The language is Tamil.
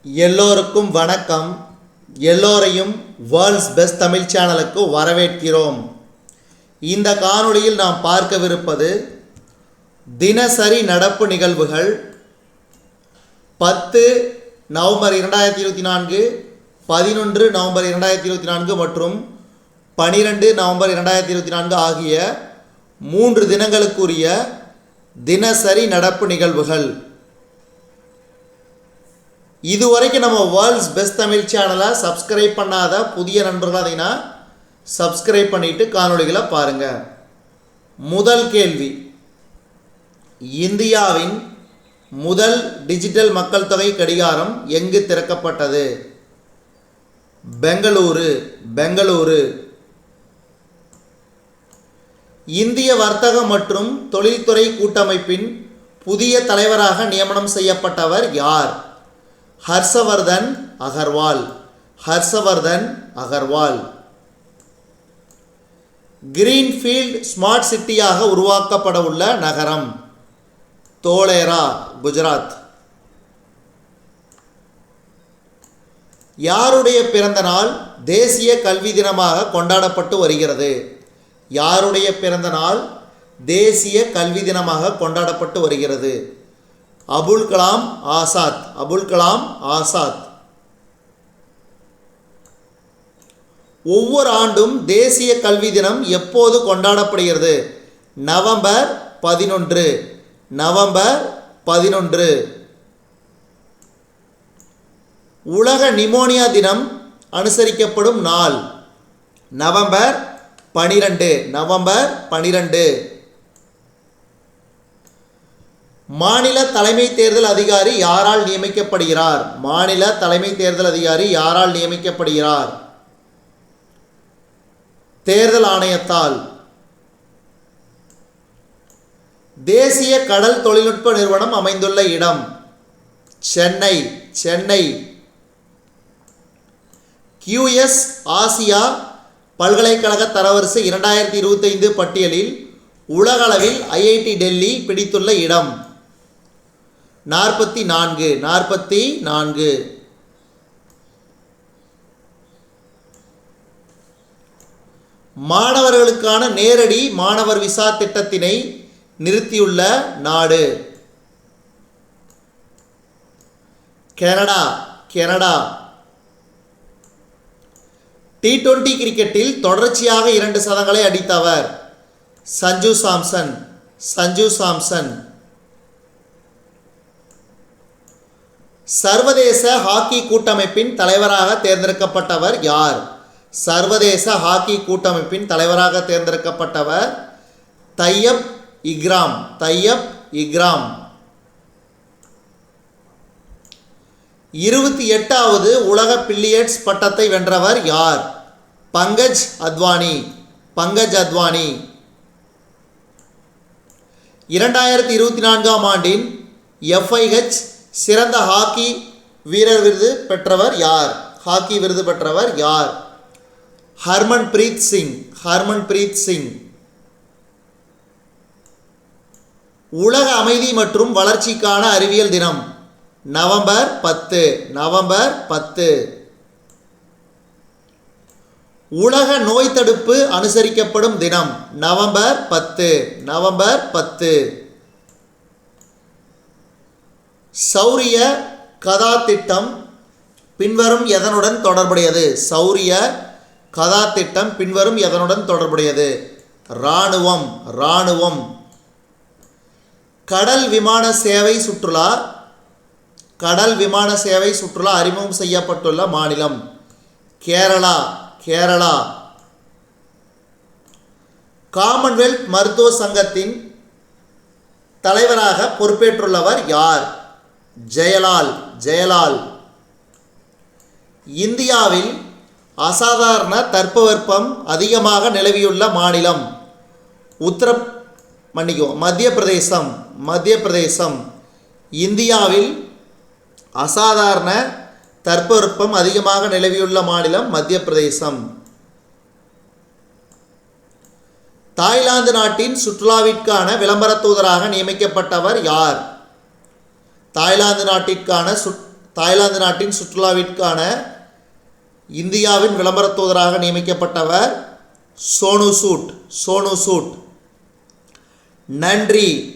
எல்லோருக்கும் வணக்கம். எல்லோரையும் வேர்ல்ட்ஸ் பெஸ்ட் தமிழ் சேனலுக்கு வரவேற்கிறோம். இந்த காணொளியில் நாம் பார்க்கவிருப்பது தினசரி நடப்பு நிகழ்வுகள் 10 நவம்பர் 2024, 11 நவம்பர் 2024 மற்றும் 12 நவம்பர் 2024 ஆகிய 3 தினங்களுக்குரிய தினசரி நடப்பு நிகழ்வுகள். இதுவரைக்கும் நம்ம வேர்ல்ட்ஸ் பெஸ்ட் தமிழ் சேனலை சப்ஸ்கிரைப் பண்ணாத புதிய நண்பர்கள் அதைனா சப்ஸ்கிரைப் பண்ணிட்டு காணொளிகளை பாருங்கள். முதல் கேள்வி, இந்தியாவின் முதல் டிஜிட்டல் மக்கள் தொகை கடிகாரம் எங்கு திறக்கப்பட்டது? பெங்களூரு. இந்திய வர்த்தக மற்றும் தொழில்துறை கூட்டமைப்பின் புதிய தலைவராக நியமனம் செய்யப்பட்டவர் யார்? ஹர்ஷவர்தன் அகர்வால். கிரீன்ஃபீல்ட் ஸ்மார்ட் சிட்டியாக உருவாக்கப்பட உள்ள நகரம் தோலேரா, குஜராத். யாருடைய பிறந்த நாள் தேசிய கல்வி தினமாக கொண்டாடப்பட்டு வருகிறது? யாருடைய பிறந்த நாள் தேசிய கல்வி தினமாக கொண்டாடப்பட்டு வருகிறது? அபுல் கலாம் ஆசாத். ஒவ்வொரு ஆண்டும் தேசிய கல்வி தினம் எப்போது கொண்டாடப்படுகிறது? நவம்பர் 11. உலக நிமோனியா தினம் அனுசரிக்கப்படும் நாள் நவம்பர் 12. மாநில தலைமை தேர்தல் அதிகாரி யாரால் நியமிக்கப்படுகிறார்? தேர்தல் ஆணையத்தால். தேசிய கடல் தொழில்நுட்ப நிறுவனம் அமைந்துள்ள இடம் சென்னை. QS ஆசியா பல்கலைக்கழக தரவரிசை 2025 பட்டியலில் உலகளவில் IIT டெல்லி பிடித்துள்ள இடம் 44. மாணவர்களுக்கான நேரடி மாணவர் விசா திட்டத்தினை நிறுத்தியுள்ள நாடு கனடா. T20 கிரிக்கெட்டில் தொடர்ச்சியாக 2 சதங்களை அடித்தவர் சஞ்சு சாம்சன். சர்வதேச ஹாக்கி கூட்டமைப்பின் தலைவராக தேர்ந்தெடுக்கப்பட்டவர் யார்? சர்வதேச ஹாக்கி கூட்டமைப்பின் தலைவராக தேர்ந்தெடுக்கப்பட்டவர் தையப் இக்ராம். 28வது உலக பில்லியர்ட்ஸ் பட்டத்தை வென்றவர் யார்? பங்கஜ் அத்வானி. 2024 ஆண்டின் FIH சிறந்த ஹாக்கி விருது பெற்றவர் யார்? ஹர்மன்பிரீத் சிங். உலக அமைதி மற்றும் வளர்ச்சிக்கான அறிவியல் தினம் நவம்பர் 10. உலக நோய் தடுப்பு அனுசரிக்கப்படும் தினம் நவம்பர் 10. சௌரிய கதா திட்டம் பின்வரும் எதனுடன் தொடர்புடையது? இராணுவம். கடல் விமான சேவை சுற்றுலா அறிமுகம் செய்யப்பட்டுள்ள மாநிலம் கேரளா. காமன்வெல்த் மருத்துவ சங்கத்தின் தலைவராக பொறுப்பேற்றுள்ளவர் யார்? ஜெயலால். இந்தியாவில் அசாதாரண தட்பவெப்பம் அதிகமாக நிலவியுள்ள மாநிலம் மத்திய பிரதேசம். இந்தியாவில் அசாதாரண தட்பவெப்பம் அதிகமாக நிலவியுள்ள மாநிலம் மத்திய பிரதேசம். தாய்லாந்து நாட்டின் சுற்றுலாவிற்கான விளம்பர தூதராக நியமிக்கப்பட்டவர் யார்? தாய்லாந்து நாட்டிற்கான தாய்லாந்து நாட்டின் சுற்றுலாவிற்கான இந்தியாவின் விளம்பர தூதராக நியமிக்கப்பட்டவர் சோனு சூட். நன்றி.